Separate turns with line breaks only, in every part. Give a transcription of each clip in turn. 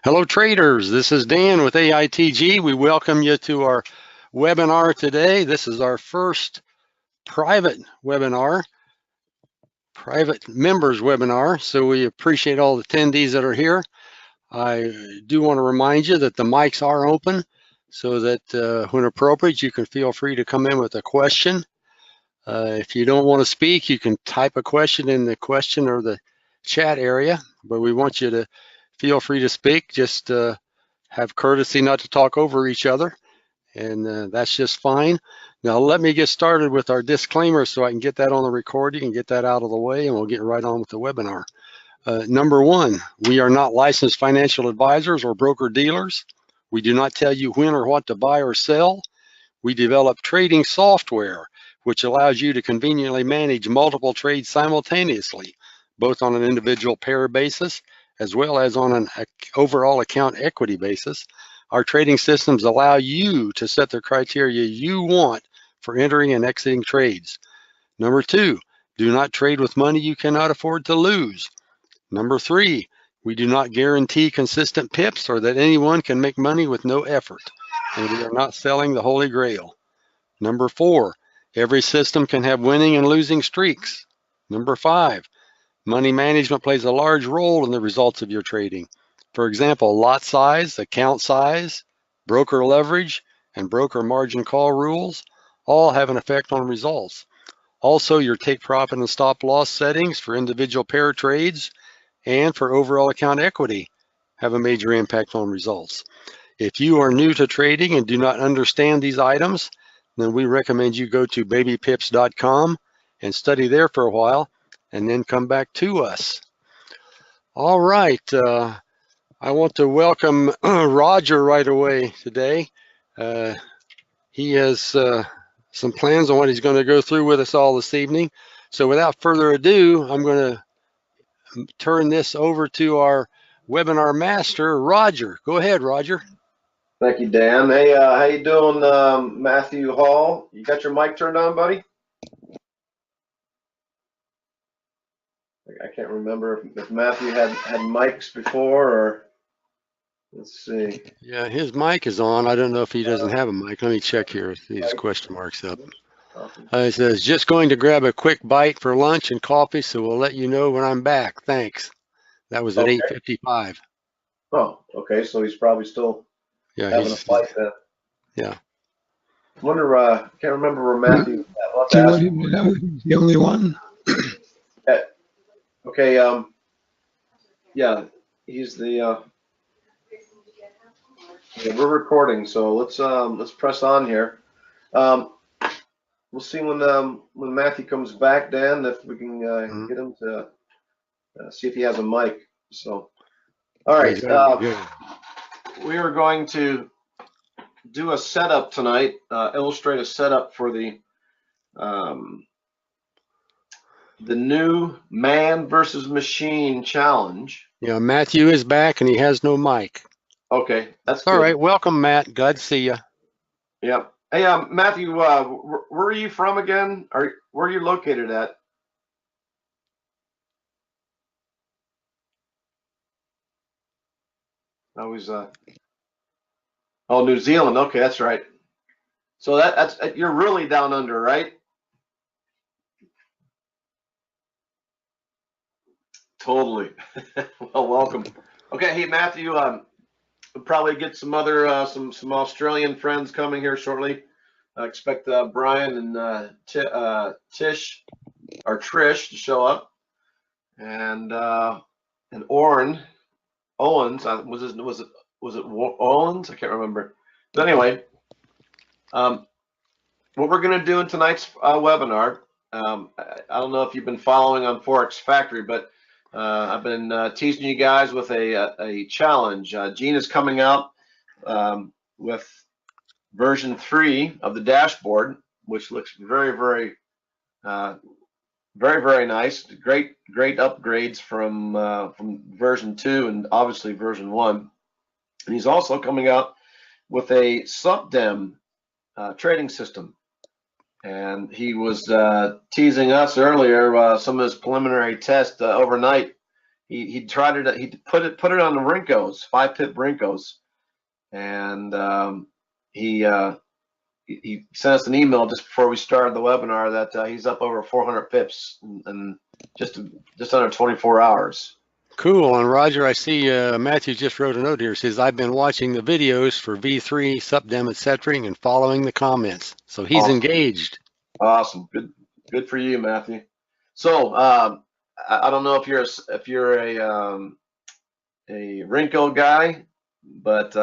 Hello traders, this is Dan with AITG. We welcome you to our webinar today. This is our first private webinar, private members webinar, so we appreciate all the attendees that are here. I do want to remind you that the mics are open so that when appropriate you can feel free to come in with a question. If you don't want to speak, you can type a question in the question or the chat area, but we want you to feel free to speak. Just have courtesy not to talk over each other, and that's just fine. Now let me get started with our disclaimer so I can get that on the recording and get that out of the way, and we'll get right on with the webinar. Number one, we are not licensed financial advisors or broker dealers. We do not tell you when or what to buy or sell. We develop trading software which allows you to conveniently manage multiple trades simultaneously, both on an individual pair basis as well as on an overall account equity basis. Our trading systems allow you to set the criteria you want for entering and exiting trades. Number two, do not trade with money you cannot afford to lose. Number three, we do not guarantee consistent pips or that anyone can make money with no effort, and we are not selling the Holy Grail. Number four, every system can have winning and losing streaks. Number five, money management plays a large role in the results of your trading. For example, lot size, account size, broker leverage, and broker margin call rules all have an effect on results. Also, your take profit and stop loss settings for individual pair trades and for overall account equity have a major impact on results. If you are new to trading and do not understand these items, then we recommend you go to babypips.com and study there for a while and then come back to us. All right, I want to welcome Roger right away today. He has some plans on what he's going to go through with us all this evening. So without further ado, I'm going to turn this over to our webinar master, Roger. Go ahead, Roger.
Thank you, Dan. Hey, how you doing, Matthew Hall? You got your mic turned on, buddy? I can't remember if Matthew had mics before, or let's see.
Yeah, his mic is on. I don't know if he doesn't have a mic. Let me check here. These question marks up. It says, just going to grab a quick bite for lunch and coffee, so we'll let you know when I'm back. Thanks. That was at 8:55.
Oh, okay. So he's probably still having a fight then.
Yeah.
I wonder, can't remember where Matthew was
He's the only one.
Okay, yeah, he's the, yeah, we're recording, so let's press on here. We'll see when Matthew comes back, Dan, if we can get him to see if he has a mic. So, all right, we are going to do a setup tonight, illustrate a setup for the new man versus machine challenge.
Yeah, Matthew is back and he has no mic.
Okay, that's
all
good.
right. Welcome, Matt. Glad to see you.
Yeah. Hey, Matthew, where are you from again? Where are you located at? I was oh, New Zealand. Okay, that's right. So that's you're really down under, right? Totally. Well, welcome. Okay, hey Matthew, we'll probably get some other some Australian friends coming here shortly. I expect Brian and Tish or Trish to show up, and Owens. Was it Owens? I can't remember. But anyway, what we're going to do in tonight's webinar, I don't know if you've been following on Forex Factory, but I've been teasing you guys with a challenge. Gene is coming out with version 3 of the dashboard, which looks very very nice. Great upgrades from version 2 and obviously version 1. And he's also coming out with a SupDem trading system. And he was teasing us earlier some of his preliminary tests overnight. He tried it. He put it on the Rincos, 5-pip Rincos, and he sent us an email just before we started the webinar that he's up over 400 pips in just under 24 hours.
Cool. And Roger, I see Matthew just wrote a note here. Says, I've been watching the videos for V3, SupDem, etc., and following the comments. So he's
Awesome.
engaged.
Awesome. Good for you, Matthew. So I don't know if you're a Rinco guy, but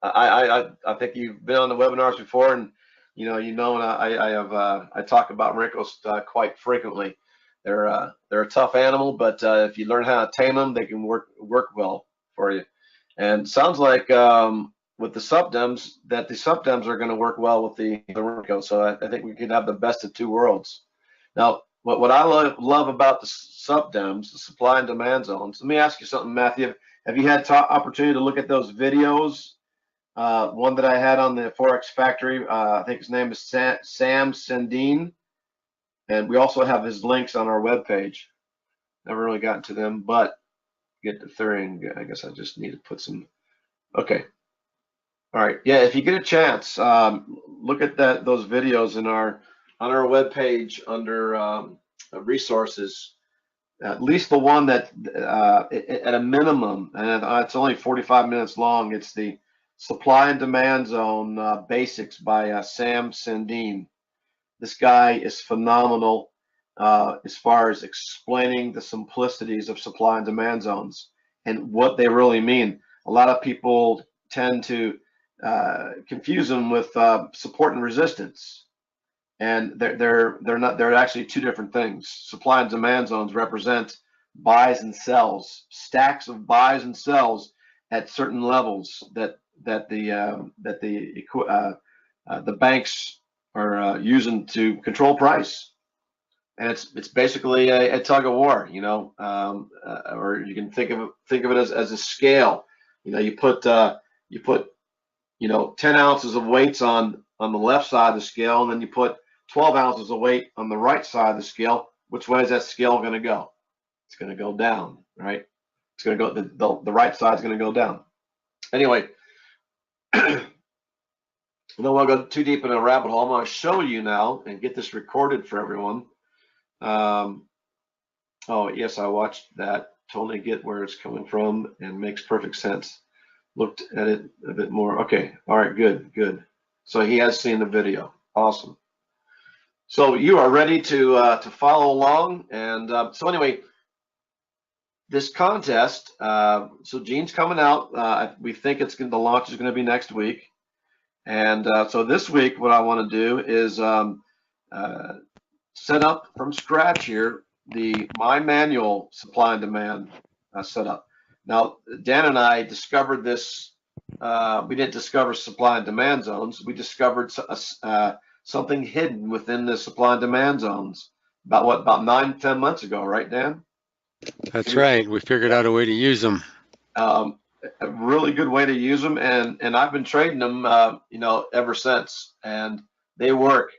I think you've been on the webinars before, and I talk about Rincos quite frequently. They're a tough animal, but if you learn how to tame them, they can work well for you. And sounds like with the SupDems that the SupDems are going to work well with the Rinco. So I think we could have the best of two worlds. Now, what I love about the SupDems, the supply and demand zones. Let me ask you something, Matthew. Have you had opportunity to look at those videos? One that I had on the Forex Factory, I think his name is Sam Sendine, and we also have his links on our webpage. Never really gotten to them, but get the thing. I guess I just need to put some. Okay. All right. Yeah, if you get a chance, look at those videos on our webpage under resources. At least the one that at a minimum, and it's only 45 minutes long. It's the Supply and Demand Zone Basics by Sam Sendine. This guy is phenomenal as far as explaining the simplicities of supply and demand zones and what they really mean. A lot of people tend to confuse them with support and resistance, and they're not. They're actually two different things. Supply and demand zones represent buys and sells, stacks of buys and sells at certain levels that the banks are using to control price, and it's basically a tug of war, or you can think of it as a scale. You put 10 ounces of weights on the left side of the scale, and then you put 12 ounces of weight on the right side of the scale. Which way is that scale going to go? It's going to go down, right? It's going to go, the right side is going to go down. Anyway, I don't want to go too deep in a rabbit hole. I'm going to show you now and get this recorded for everyone. Oh, yes, I watched that. Totally get where it's coming from and makes perfect sense. Looked at it a bit more. Okay, all right, good. So he has seen the video. Awesome. So you are ready to follow along. And so anyway, this contest, so Gene's coming out. We think the launch is going to be next week. And so this week, what I want to do is set up from scratch here my manual supply and demand setup. Now, Dan and I discovered this. We didn't discover supply and demand zones. We discovered something hidden within the supply and demand zones about 9-10 months ago, right, Dan?
That's right. We figured out a way to use them.
A really good way to use them, and I've been trading them, ever since, and they work.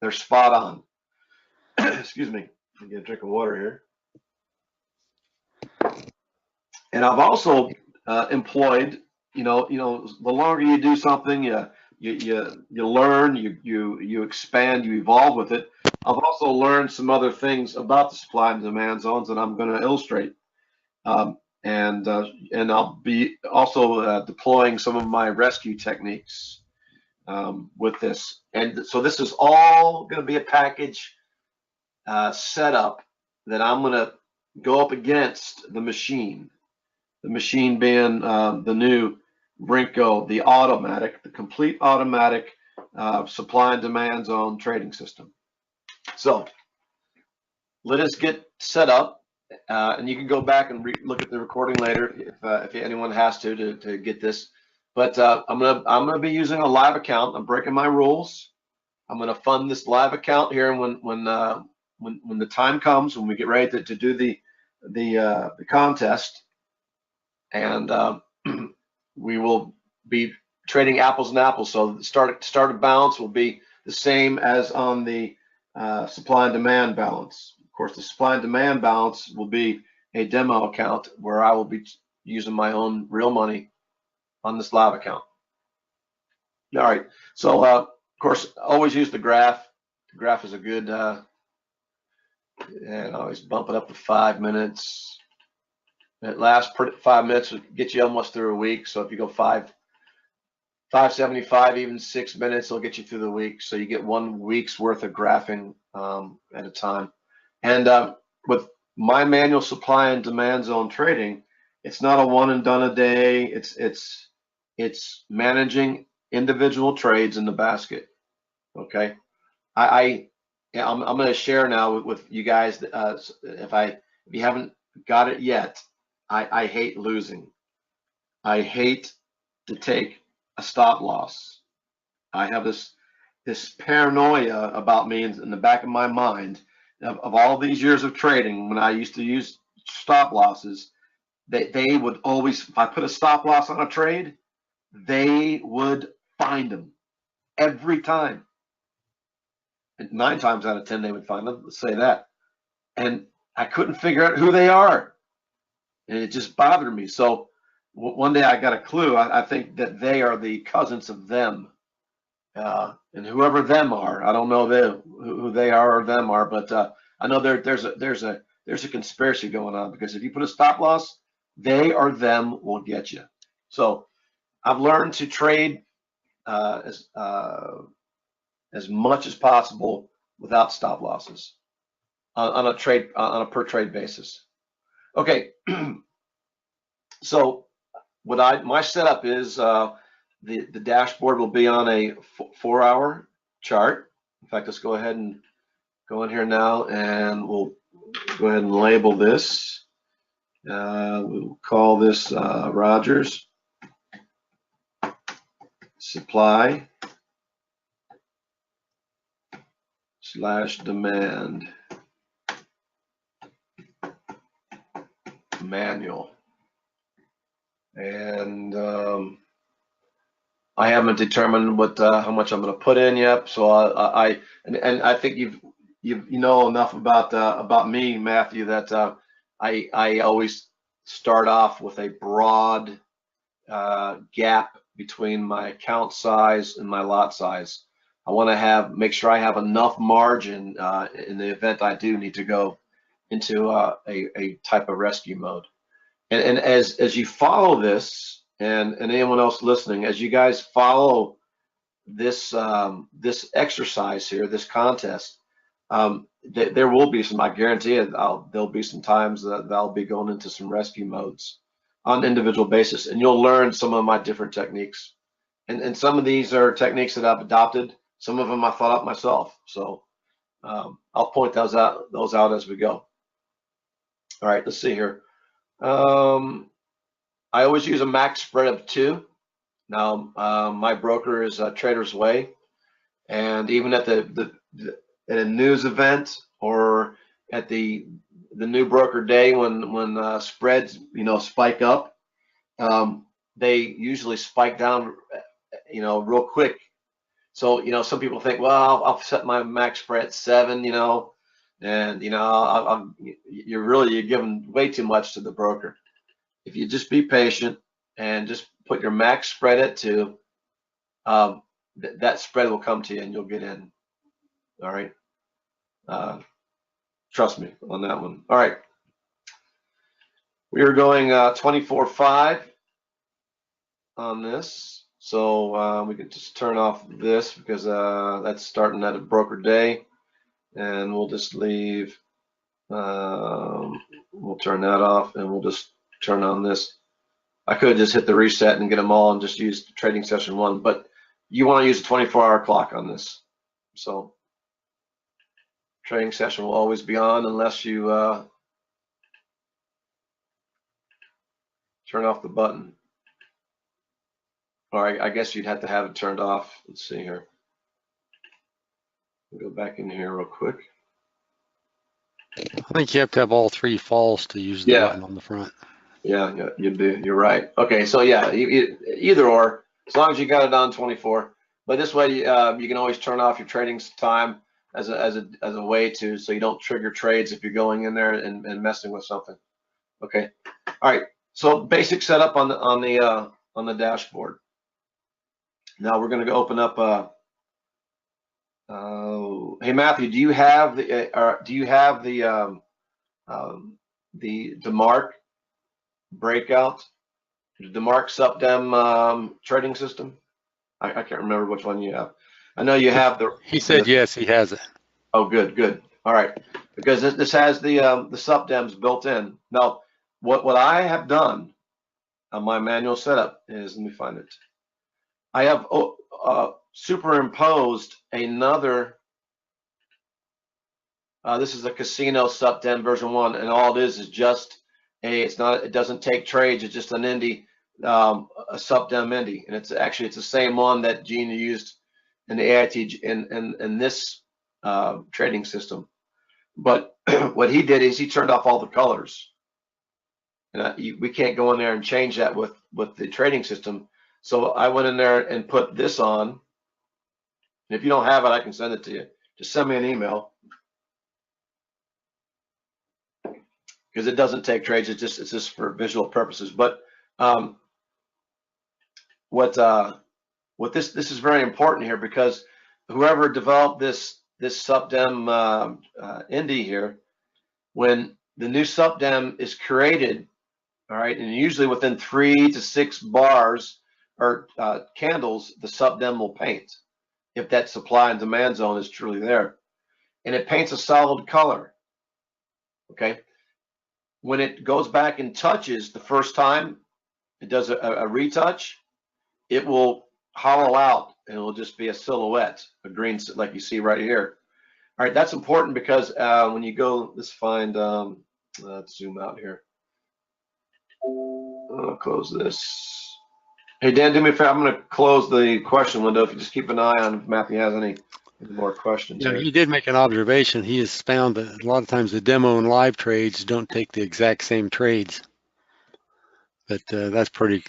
They're spot on. Excuse me. Let me get a drink of water here. And I've also employed, the longer you do something, you learn, you expand, you evolve with it. I've also learned some other things about the supply and demand zones that I'm going to illustrate. And I'll be also deploying some of my rescue techniques with this. And so this is all going to be a package setup that I'm going to go up against the machine. The machine being the new Rinco, the complete automatic supply and demand zone trading system. So let us get set up, and you can go back and look at the recording later if anyone has to get this. But I'm gonna be using a live account. I'm breaking my rules. I'm going to fund this live account here when the time comes, when we get ready to do the contest, and we will be trading apples and apples. So the started balance will be the same as on the supply and demand balance. Of course, the supply and demand balance will be a demo account where I will be using my own real money on this live account. All right. So of course, always use the graph. The graph is a good, and always bump it up to 5 minutes. At last 5 minutes will get you almost through a week. So if you go 575, even 6 minutes, it'll get you through the week. So you get 1 week's worth of graphing at a time. And with my manual supply and demand zone trading, it's not a one and done a day. It's managing individual trades in the basket. Okay, I'm going to share now with you guys. If you haven't got it yet, I hate losing. I hate to take a stop loss. I have this paranoia about me in the back of my mind of all these years of trading. When I used to use stop losses, they would always, if I put a stop loss on a trade, they would find them every time. And 9 times out of 10 they would find them. Let's say that. And I couldn't figure out who they are, and it just bothered me. So one day I got a clue. I think that they are the cousins of them, and whoever them are, I don't know who they are or them are, but I know there's a conspiracy going on, because if you put a stop loss, they or them will get you. So I've learned to trade as much as possible without stop losses on a per trade basis. Okay, so my setup is the dashboard will be on a 4-hour chart. In fact, let's go ahead and go in here now, and we'll go ahead and label this. We'll call this Rogers Supply / Demand Manual. And I haven't determined how much I'm going to put in yet. So I think you know enough about me, Matthew, that I always start off with a broad gap between my account size and my lot size. I want to make sure I have enough margin in the event I do need to go into a type of rescue mode. And as you follow this, and anyone else listening, as you guys follow this this exercise here, this contest, there will be some, I guarantee it, there'll be some times that I'll be going into some rescue modes on an individual basis, and you'll learn some of my different techniques. And some of these are techniques that I've adopted. Some of them I thought up myself. So I'll point those out as we go. All right, let's see here. I always use a max spread of 2. Now, my broker is Trader's Way, and even at at a news event or at the new broker day, when spreads spike up, they usually spike down real quick. So some people think, well, I'll set my max spread at 7, and you're giving way too much to the broker. If you just be patient and just put your max spread at 2, that spread will come to you and you'll get in. All right. Trust me on that one. All right. We are going 24/5 on this. So we can just turn off this, because that's starting at a broker day, and we'll just leave. We'll turn that off, and we'll just turn on this. I could have just hit the reset and get them all and just use trading session 1, but you want to use a 24-hour clock on this. So trading session will always be on unless you turn off the button. Or I guess you'd have to have it turned off. Let's see here. Go back in here real quick.
I think you have to have all three false to use the
Yeah.
button on the front.
Yeah, you do. You're right. Okay, so yeah, either or, as long as you got it on 24. But this way, you can always turn off your trading time as a way to, so you don't trigger trades if you're going in there and messing with something. Okay. All right. So basic setup on the dashboard. Now we're going to go open up. Hey Matthew, do you have the DeMark breakout, the DeMark SupDem trading system? I can't remember which one you have. I know you have the.
He said yes, he has it.
Oh, good. All right, because this has the SupDems built in. Now, what I have done on my manual setup is, let me find it. I have superimposed another. This is a Casino SupDem version 1, and all it is just it doesn't take trades. It's just an Indy, a SupDem Indy, and it's the same one that Gene used in the AIT in this trading system. But what he did is he turned off all the colors, and we can't go in there and change that with the trading system. So I went in there and put this on. And if you don't have it, I can send it to you. Just send me an email. Because it doesn't take trades, it's just for visual purposes. But what this is very important here, because whoever developed this SupDem Indy here, when the new SupDem is created, all right, and usually within 3 to 6 bars or candles, the SupDem will paint if that supply and demand zone is truly there, and it paints a solid color. Okay. When it goes back and touches the first time, it does a retouch, it will hollow out and it will just be a silhouette, a green, like you see right here. All right, that's important because when you go, let's find, let's zoom out here. I'll close this. Hey, Dan, do me a favor. I'm going to close the question window. If you just keep an eye on if Matthew has any more questions.
Yeah,
here.
he did make an observation. He has found that a lot of times the demo and live trades don't take the exact same trades. But that's pretty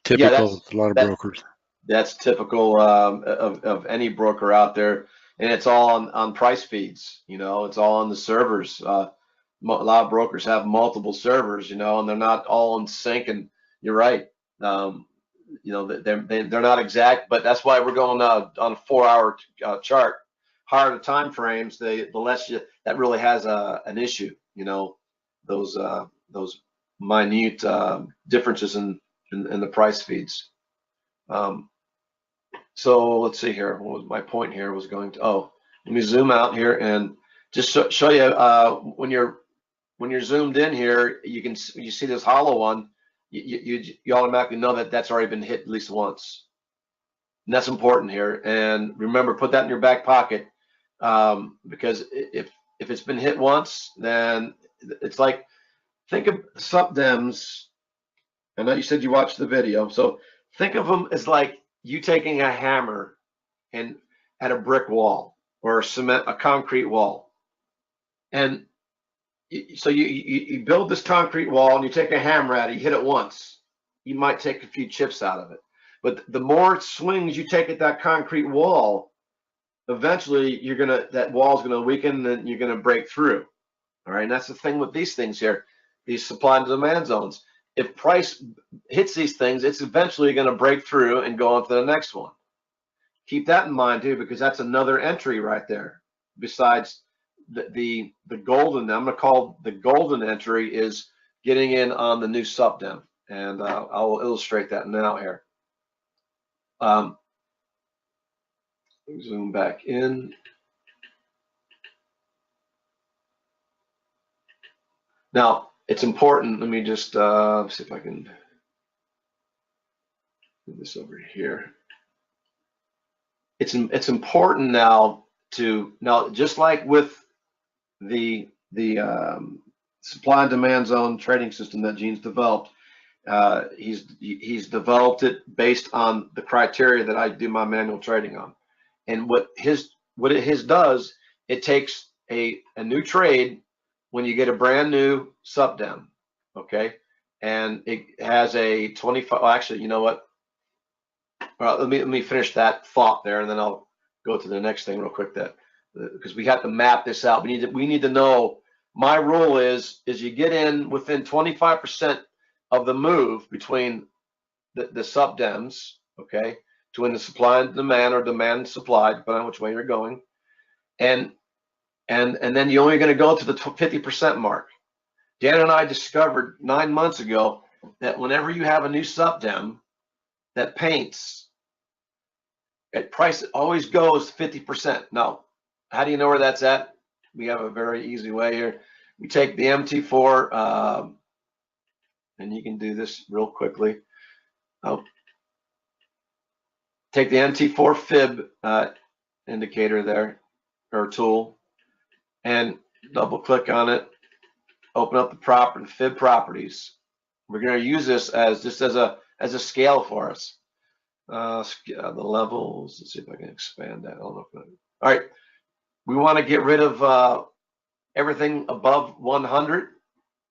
typical of a lot of brokers.
That's typical of any broker out there, and it's all on price feeds. You know, it's all on the servers. A lot of brokers have multiple servers, you know, and they're not all in sync. And you're right. You know, they're not exact, but that's why we're going on a 4-hour chart. Higher the time frames, the less that really has an issue. You know, those minute differences in the price feeds. So let's see here. What was my point here? Was going to, oh, let me zoom out here and just show you when you're zoomed in here, you see this hollow one. You automatically know that that's already been hit at least once, and that's important here. And remember, put that in your back pocket, because if it's been hit once, then it's like, think of SupDems. I know you said you watched the video, so think of them as like you taking a hammer and at a brick wall or a concrete wall, and so you build this concrete wall and you take a hammer at it, you hit it once, you might take a few chips out of it, but the more swings you take at that concrete wall, eventually that wall is gonna weaken and you're gonna break through. All right, and that's the thing with these things here, these supply and demand zones. If price hits these things, it's eventually going to break through and go on to the next one. Keep that in mind too, because that's another entry right there. Besides the golden, I'm going to call the golden entry is getting in on the new SupDem, and I'll illustrate that now here. Zoom back in. Now, it's important. Let me just see if I can move this over here. It's important now just like with the supply and demand zone trading system that Gene's developed. He's developed it based on the criteria that I do my manual trading on, and what his what his does, it takes a new trade when you get a brand new sub-dem, okay? And it has a 25, well, actually, you know what? Let me finish that thought there, and then I'll go to the next thing real quick, that because we have to map this out. We need to know. My rule is you get in within 25% of the move between the sub-dems, okay, between the supply and demand, or demand and supply, depending on which way you're going, and then you're only going to go to the 50% mark. Dan and I discovered 9 months ago that whenever you have a new sub-dem that paints, at price, it always goes 50%. Now, how do you know where that's at? We have a very easy way here. We take the MT4, and you can do this real quickly. Take the MT4 fib indicator there, or tool, and double click on it. Open up the fib properties. We're going to use this as just as a scale for us. The levels. Let's see if I can expand that. I don't know if all right. We want to get rid of everything above 100,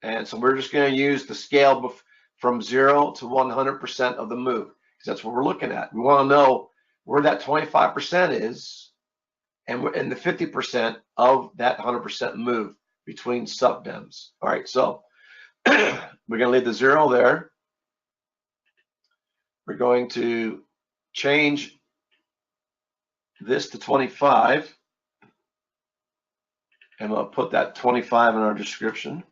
and so we're just going to use the scale from 0 to 100% of the move, because that's what we're looking at. We want to know where that 25% is, and the 50% of that 100% move between sub-dems. All right, so we're going to leave the 0 there. We're going to change this to 25, and we'll put that 25 in our description.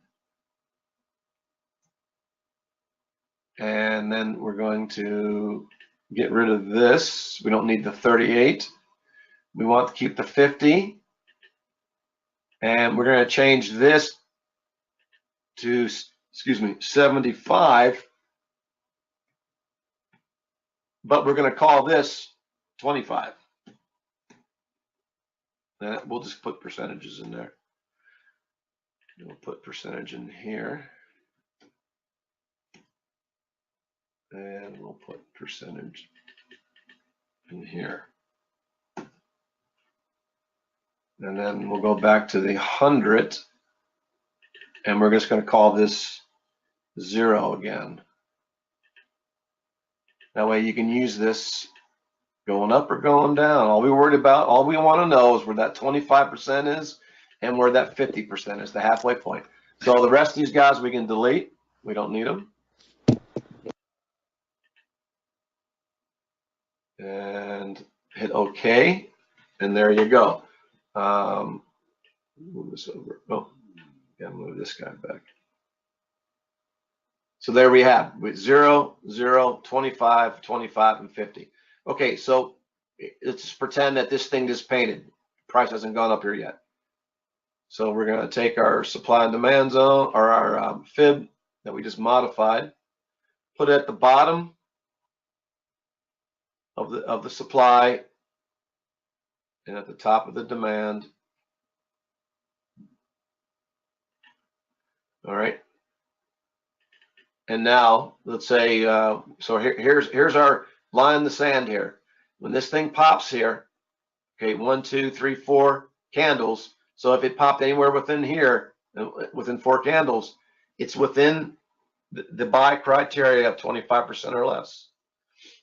And then we're going to get rid of this. We don't need the 38. We want to keep the 50. And we're going to change this to, 75. But we're going to call this 25. And we'll just put percentages in there. We'll put percentage in here. And we'll put percentage in here. And then we'll go back to the 100. And we're just going to call this 0 again. That way you can use this going up or going down. All we want to know is where that 25% is and where that 50% is, the halfway point. So the rest of these guys we can delete. We don't need them. And hit OK. And there you go. Move this over. Oh, gotta move this guy back. So there we have with 0, 0, 25, 25, and 50. Okay, so let's just pretend that this thing is painted. Price hasn't gone up here yet. So we're going to take our supply and demand zone, or our fib that we just modified, put it at the bottom of the supply and at the top of the demand. All right. And now let's say, so here's our line in the sand here. When this thing pops here, okay, 1, 2, 3, 4 candles. So if it popped anywhere within here, within 4 candles, it's within the buy criteria of 25% or less.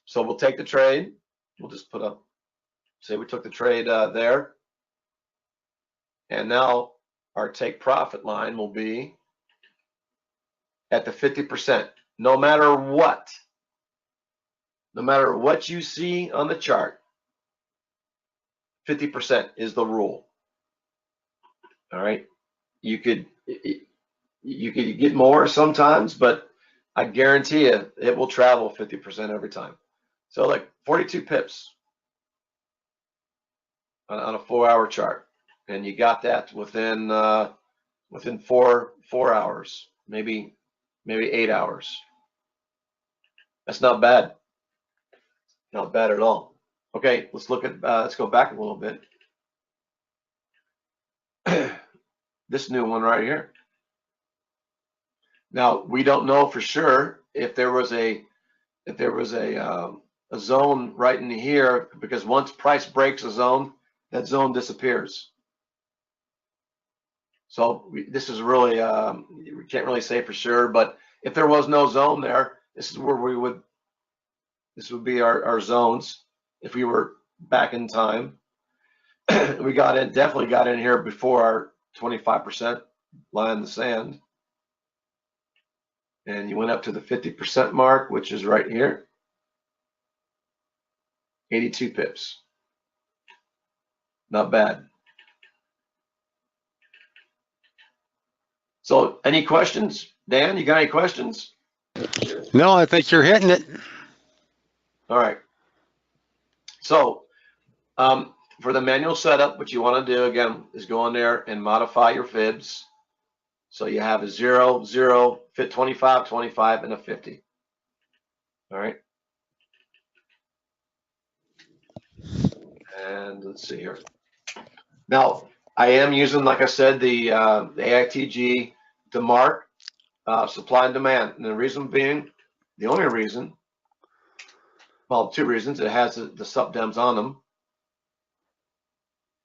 So we'll take the trade. We'll just put up, say we took the trade there. And now our take profit line will be at the 50%. No matter what you see on the chart, 50% is the rule. All right. You could get more sometimes, but I guarantee you it will travel 50% every time. So like 42 pips on a 4-hour chart, and you got that within 4 hours, maybe 8 hours. That's not bad. Not bad at all. Okay, let's look at let's go back a little bit. This new one right here. Now we don't know for sure if there was a zone right in here, because once price breaks a zone, that zone disappears. So this is really, we can't really say for sure, but if there was no zone there, this is where this would be our zones if we were back in time. We definitely got in here before our 25% line in the sand. And you went up to the 50% mark, which is right here. 82 pips. Not bad. So any questions? Dan, you got any questions?
No, I think you're hitting it.
All right. So for the manual setup, what you want to do again is go in there and modify your fibs. So you have a 0, 0, fit 25, 25, and a 50. All right. And let's see here. Now, I am using, like I said, the AITG to mark supply and demand. And the reason being, the only reason, well, two reasons. It has the subdems on them. Of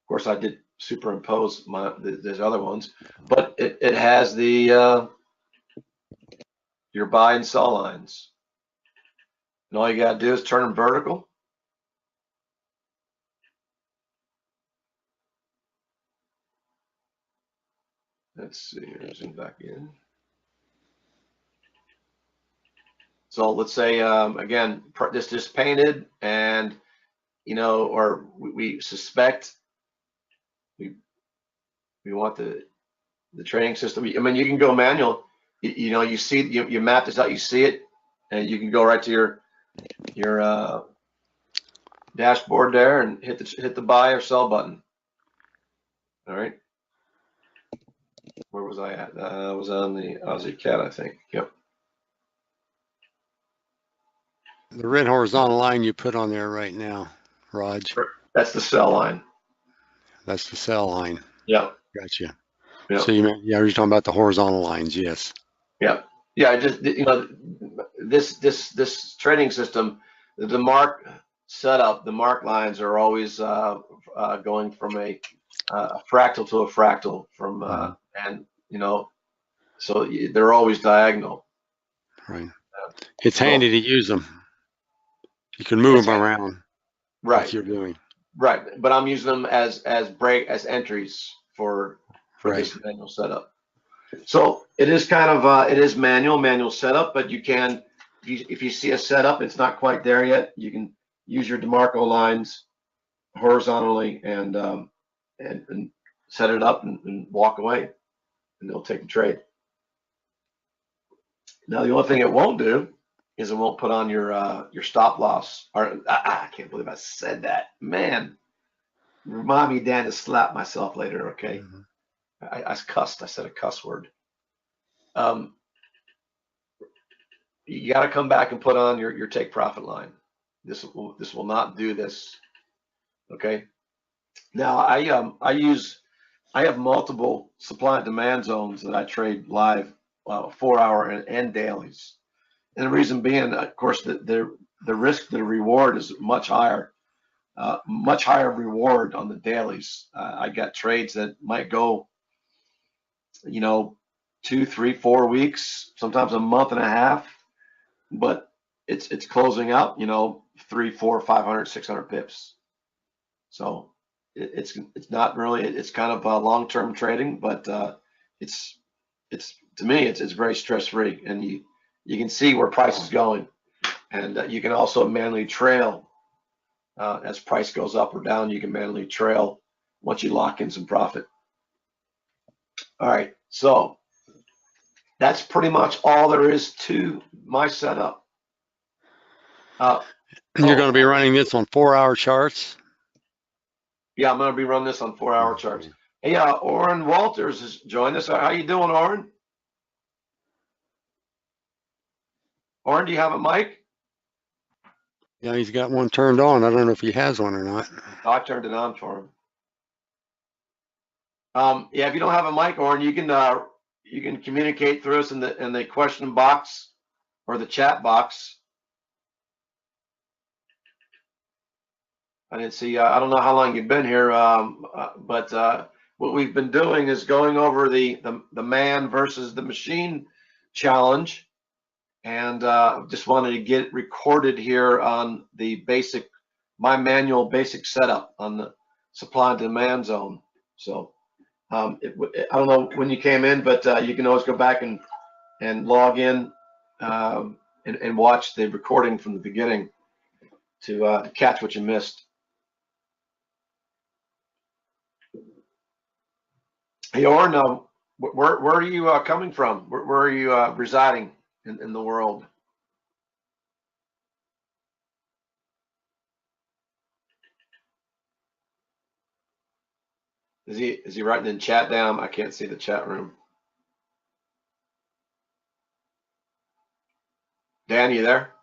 course, I did superimpose these other ones, but it has the your buy and sell lines. And all you got to do is turn them vertical. Let's see here, zoom back in. So let's say, again, this just painted and, you know, or we suspect we want the trading system. I mean, you can go manual, you know, you see, you map this out, you see it, and you can go right to your dashboard there and hit the buy or sell button. All right. Where was I at? I was on the Aussie Cat, I think. Yep.
The red horizontal line you put on there right now, Raj.
That's the sell line.
That's the sell line.
Yep.
Gotcha.
Yep.
So you're talking about the horizontal lines, yes.
Yep. Yeah. I just, you know, this trading system, the mark setup, the mark lines are always going from a fractal to a fractal from and you know, so they're always diagonal.
Right. It's handy to use them. You can move them around.
Right.
Like you're doing.
Right. But I'm using them as entries for this manual setup. So it is kind of it is manual setup, but you can if you see a setup, it's not quite there yet. You can use your DeMarco lines horizontally and set it up and walk away, and they'll take the trade. Now the only thing it won't do is it won't put on your stop loss. Or I can't believe I said that, man. Remind me, Dan, to slap myself later, okay?
Mm-hmm.
I cussed. I said a cuss word. You got to come back and put on your take profit line. This will not do this. Okay. Now I have multiple supply and demand zones that I trade live, 4 hour and dailies. And the reason being, of course, the risk to the reward is much higher reward on the dailies. I got trades that might go, you know, 2, 3, 4 weeks, sometimes a month and a half, but it's closing out, you know, 3, 4, 500, 600 pips. So it's not really, it's kind of long-term trading, but it's to me it's very stress-free, and you can see where price is going, and you can also manually trail as price goes up or down. You can manually trail once you lock in some profit. All right, so that's pretty much all there is to my setup.
You're going to be running this on 4-hour charts?
Yeah, I'm going to be running this on 4-hour charts. Hey, Oren Walters has joined us. How you doing, Oren? Oren, do you have a mic?
Yeah, he's got one turned on. I don't know if he has one or not.
I turned it on for him. Yeah, if you don't have a mic, Oren, you can communicate through us in the question box or the chat box. I didn't see. I don't know how long you've been here, but what we've been doing is going over the man versus the machine challenge, and just wanted to get it recorded here on the basic, my manual basic setup on the supply and demand zone. So I don't know when you came in, but you can always go back and log in and watch the recording from the beginning to catch what you missed. Hey, Orrin, where are you coming from? Where are you residing in the world? Is he writing in chat down? I can't see the chat room. Dan, you there?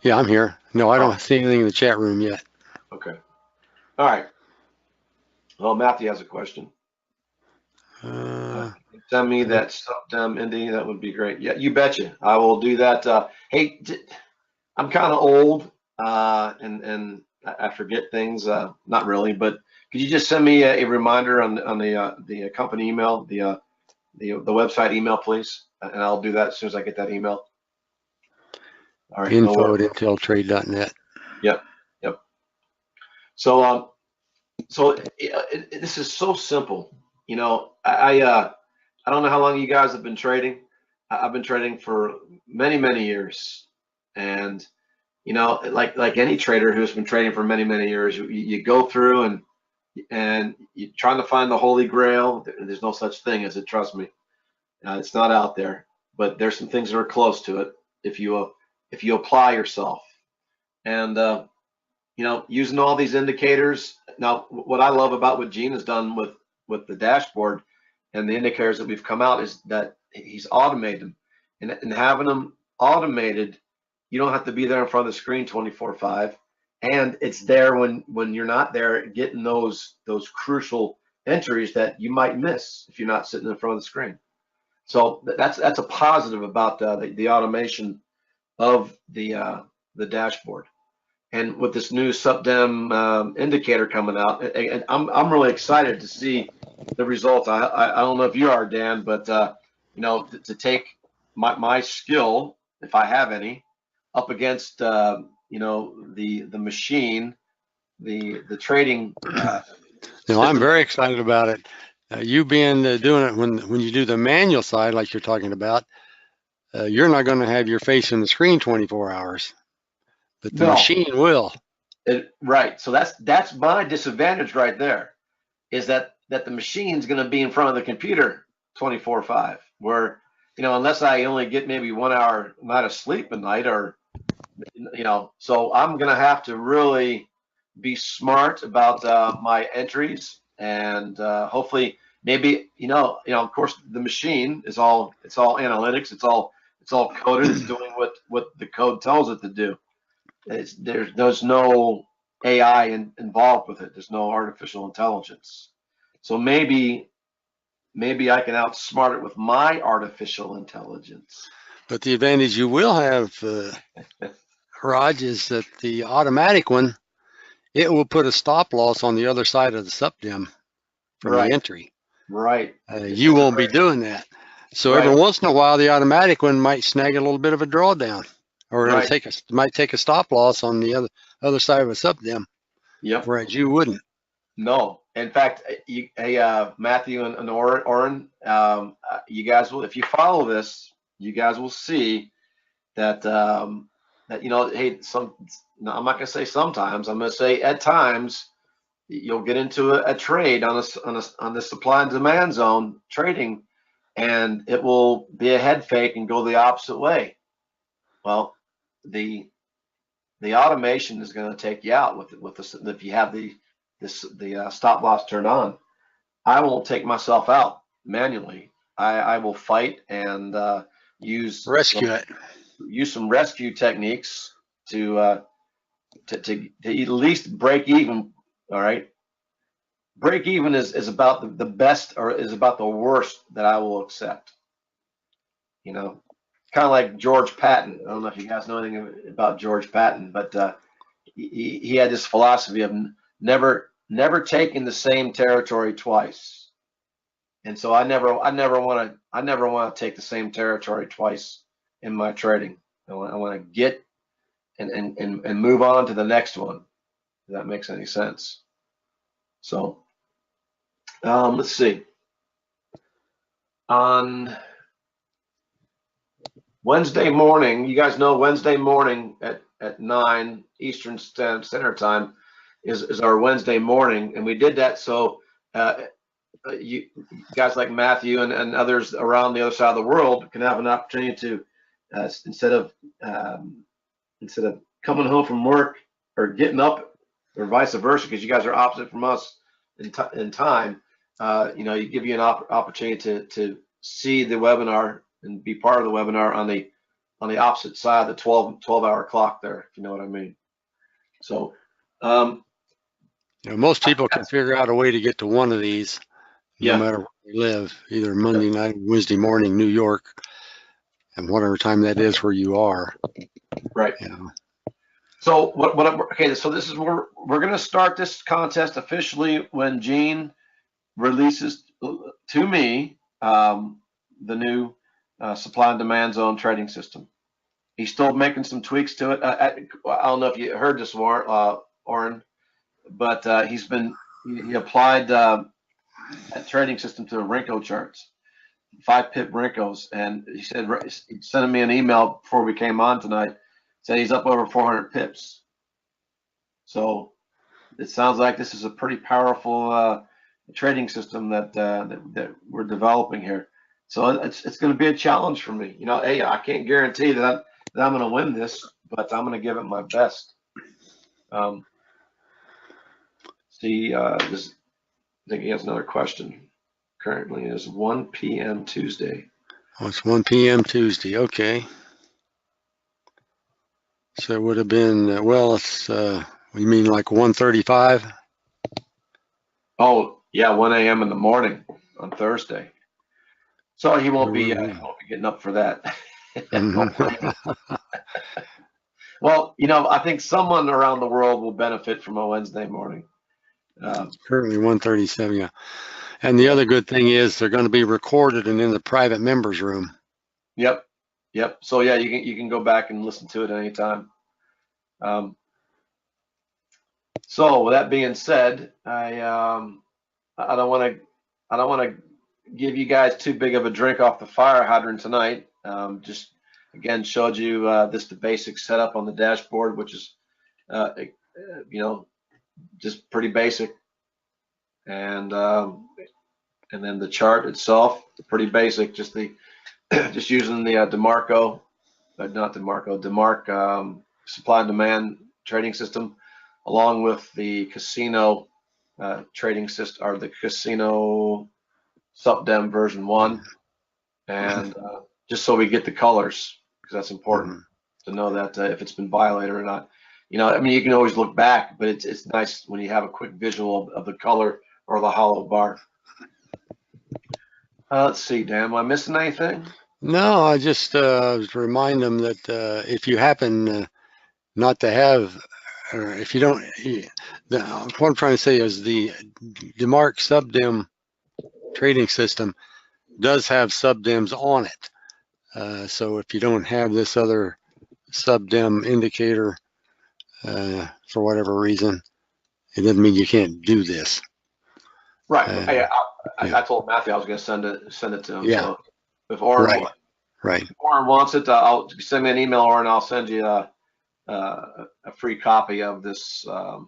Yeah, I'm here. No, I don't see anything in the chat room yet.
Okay. All right. Well, Matthew has a question. Send me that SupDem Indy. That would be great. Yeah, you betcha. I will do that. Hey, I'm kind of old, and I forget things. Not really, but could you just send me a reminder on the company email, the website email, please? And I'll do that as soon as I get that email. All right.
Info@inteltrade.net.
Yep. So this is so simple. You know, I don't know how long you guys have been trading. I've been trading for many years, and you know, like any trader who's been trading for many years, you go through and you're trying to find the holy grail. There's no such thing as it. Trust me, it's not out there. But there's some things that are close to it if you apply yourself. And you know, using all these indicators. Now, what I love about what Gene has done with the dashboard and the indicators that we've come out is that he's automated them, and having them automated, you don't have to be there in front of the screen 24/5, and it's there when you're not there, getting those crucial entries that you might miss if you're not sitting in front of the screen. So that's a positive about the automation of the dashboard. And with this new SupDem indicator coming out, and I'm really excited to see the results. I don't know if you are, Dan, but you know, to take my skill, if I have any, up against you know, the machine, the trading.
No, I'm very excited about it. You being doing it when you do the manual side, like you're talking about, you're not going to have your face in the screen 24 hours, but the machine will.
Right. So that's my disadvantage right there, is that the machine's going to be in front of the computer 24/5. Where, you know, unless I only get maybe 1 hour night of sleep a night, or you know, so I'm going to have to really be smart about my entries, and hopefully maybe you know of course the machine is all analytics, it's all coded, it's doing what the code tells it to do. There's no AI involved with it, there's no artificial intelligence. So maybe I can outsmart it with my artificial intelligence.
But the advantage you will have, Raj, is that the automatic one, it will put a stop loss on the other side of the SupDem from the entry.
Right.
You won't be doing that. So every once in a while, the automatic one might snag a little bit of a drawdown, or it'll might take a stop loss on the other side of a SupDem.
Yep.
Whereas you wouldn't.
No. In fact, Matthew and Orrin, you guys will, if you follow this, you guys will see that that, you know, hey, no, I'm not gonna say sometimes, I'm gonna say at times you'll get into a trade on the supply and demand zone trading, and it will be a head fake and go the opposite way. Well, the automation is going to take you out with this. If you have the stop loss turned on, I won't take myself out manually. I will fight and use some rescue techniques to at least break even. All right, break even is about the best, or is about the worst that I will accept. You know, kind of like George Patton. I don't know if you guys know anything about George Patton, but he had this philosophy of never taking the same territory twice. And so I never want to take the same territory twice in my trading. I want to get and move on to the next one, if that makes any sense. So let's see. On Wednesday morning, you guys know Wednesday morning at 9 Eastern Standard Time is our Wednesday morning, and we did that so you guys like Matthew and others around the other side of the world can have an opportunity to instead of coming home from work or getting up or vice versa, because you guys are opposite from us in time. You give you an opportunity to see the webinar and be part of the webinar on the opposite side of the 12-hour clock there, if you know what I mean. So
most people can figure out a way to get to one of these, no matter where they live, either Monday night, Wednesday morning, New York, and whatever time that is where you are.
Right. So so this is where we're going to start this contest officially when Gene releases to me the new supply and demand zone trading system. He's still making some tweaks to it. I don't know if you heard this, Oren, but he applied a trading system to the Renko charts, 5-pip Renkos, and he sent me an email before we came on tonight. Said he's up over 400 pips. So it sounds like this is a pretty powerful trading system that we're developing here. So it's going to be a challenge for me. Hey, I can't guarantee that I'm going to win this, but I'm going to give it my best. I think he has another question. Currently it is 1 p.m. Tuesday.
Oh, it's 1 p.m. Tuesday. Okay. So it would have been, it's, you mean like 1:35?
Oh, yeah, 1 a.m. in the morning on Thursday. So he won't be getting up for that. Well, I think someone around the world will benefit from a Wednesday morning.
Currently 1:37, yeah. And the other good thing is they're going to be recorded and in the private members room.
Yep. So yeah, you can go back and listen to it anytime. So with that being said, I don't want to give you guys too big of a drink off the fire hydrant tonight. Just again showed you the basic setup on the dashboard, which is just pretty basic, and then the chart itself pretty basic. Just using the DeMark supply and demand trading system, along with the casino trading system, or the casino SupDem version 1, and just so we get the colors, because that's important to know that if it's been violated or not. You can always look back, but it's nice when you have a quick visual of the color or the hollow bar. Let's see, Dan, am I missing anything?
No, I just remind them that if you happen not to have, or if you don't, what I'm trying to say is the DeMark SupDem trading system does have SupDems on it. So if you don't have this other SupDem indicator for whatever reason, it doesn't mean you can't do this.
Right. I told Matthew I was going to send it to him.
Yeah.
So if Oren wants it, I'll send me an email, or and I'll send you a free copy of this of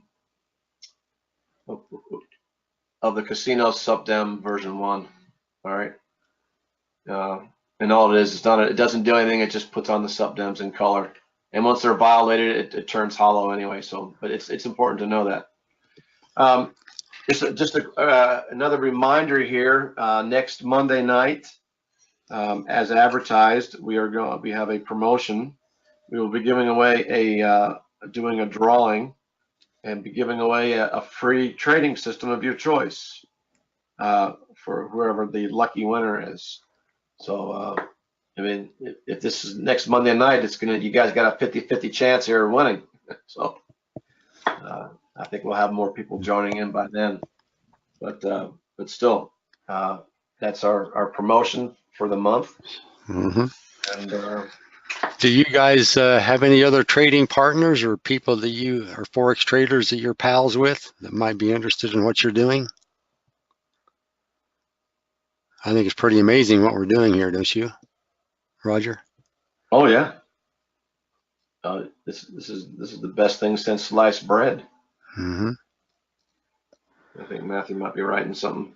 the casino SupDem version 1. All right. And all it is, it doesn't do anything. It just puts on the SupDems in color. And once they're violated, it turns hollow anyway. So, but it's important to know that. Just another reminder here. Next Monday night, as advertised, we have a promotion. We will be giving away doing a drawing, and be giving away a free trading system of your choice for whoever the lucky winner is. So, if this is next Monday night, you guys got a 50-50 chance here of winning. So, I think we'll have more people joining in by then. But still, that's our promotion for the month.
Hmm.
And
Do you guys have any other trading partners or people that you or Forex traders that you're pals with that might be interested in what you're doing? I think it's pretty amazing what we're doing here, don't you, Roger?
oh yeah, this is the best thing since sliced bread.
Hmm.
I think Matthew might be writing something.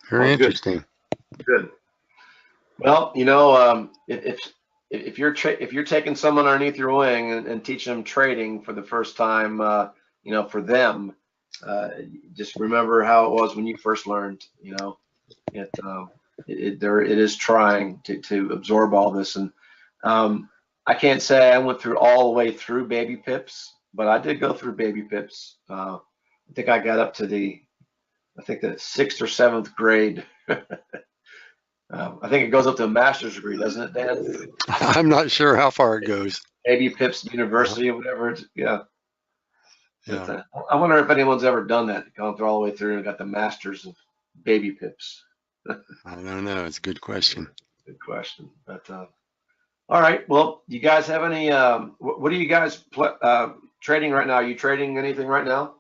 Very
Oh, good,
interesting.
good. Well, if you're taking someone underneath your wing and teaching them trading for the first time, for them, just remember how it was when you first learned. It is trying to absorb all this, and I can't say I went through all the way through baby pips, but I did go through baby pips. I think I got up to the 6th or 7th grade. I think it goes up to a master's degree, doesn't it, Dan?
I'm not sure how far it goes.
Baby Pips University or whatever. Yeah.
Yeah.
But, I wonder if anyone's ever done that, gone through all the way through and got the masters of Baby Pips.
I don't know. It's a good question.
Good question. But all right. Well, you guys have any? What are you guys trading right now? Are you trading anything right now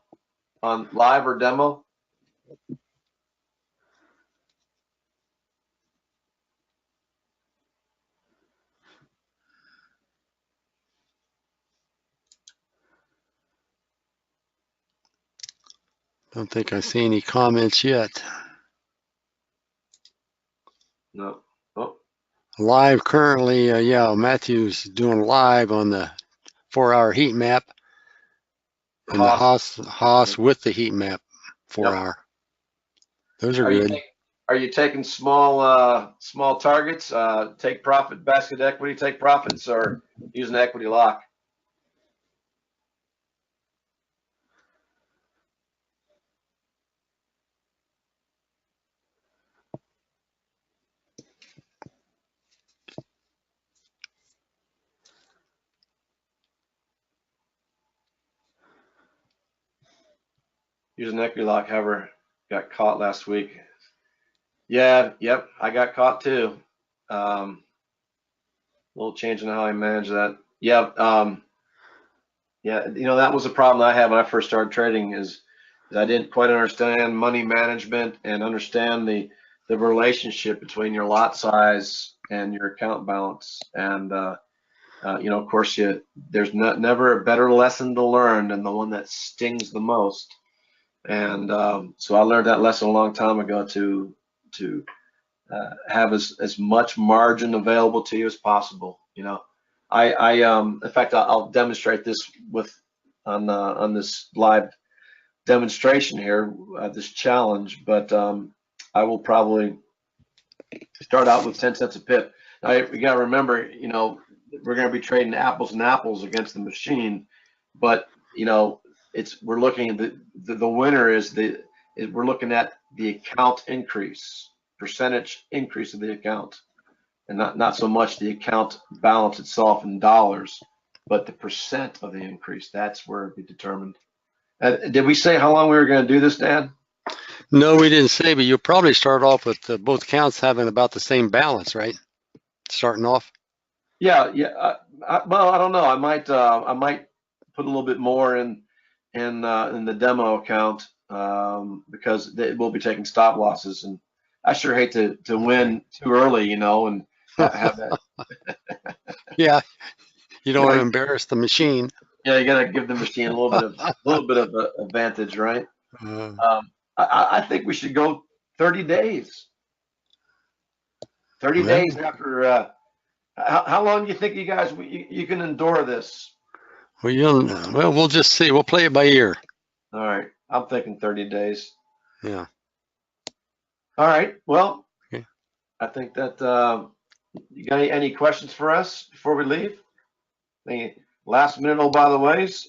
on live or demo?
Don't think I see any comments yet.
No. Oh,
Live currently, yeah, Matthew's doing live on the 4-hour heat map and the Haas with the heat map 4-hour. Those are good.
Are you taking small targets? Take profit, basket equity, take profits, or using equity lock? Using equity lock, however, got caught last week. Yeah, yep, I got caught too. A little change in how I manage that. Yeah, yeah, that was a problem I had when I first started trading is I didn't quite understand money management and understand the relationship between your lot size and your account balance. And of course, there's never a better lesson to learn than the one that stings the most. And so I learned that lesson a long time ago to have as much margin available to you as possible. In fact, I'll demonstrate this on this live demonstration here, this challenge. But I will probably start out with 10 cents a pip. Now, you got to remember, we're going to be trading apples and apples against the machine, but we're looking at the winner is we're looking at the account increase, percentage increase of the account, and not so much the account balance itself in dollars, but the percent of the increase. That's where it'll be determined. Did we say how long we were going to do this, Dan?
No, we didn't say, but you'll probably start off with both accounts having about the same balance, right? Starting off.
Yeah. Well, I don't know. I might put a little bit more in the demo account because we'll be taking stop losses, and I sure hate to win too early, and have that.
Yeah, you don't want to embarrass the machine.
Yeah, you got to give the machine a little bit of advantage, right? I think we should go 30 days. 30 days after. How long do you think you guys you can endure this?
Well, we'll just see. We'll play it by ear.
All right, I'm thinking 30 days.
Yeah.
All right. Well,
okay.
I think that you got any questions for us before we leave? Any last minute, oh by the ways?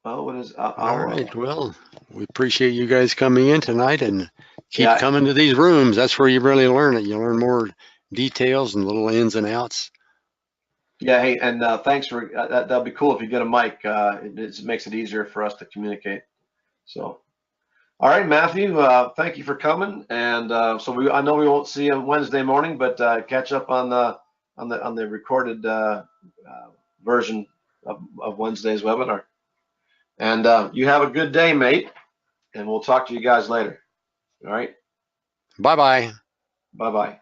Oh, what is?
All right. Well, we appreciate you guys coming in tonight, and keep
Yeah.
coming to these rooms. That's where you really learn it. You learn more details and little ins and outs.
Yeah. Hey, and thanks for that'd be cool if you get a mic. It makes it easier for us to communicate. So, all right, Matthew. Thank you for coming. And I know we won't see you on Wednesday morning, but catch up on the recorded version of Wednesday's webinar. And you have a good day, mate. And we'll talk to you guys later. All right.
Bye-bye.
Bye-bye.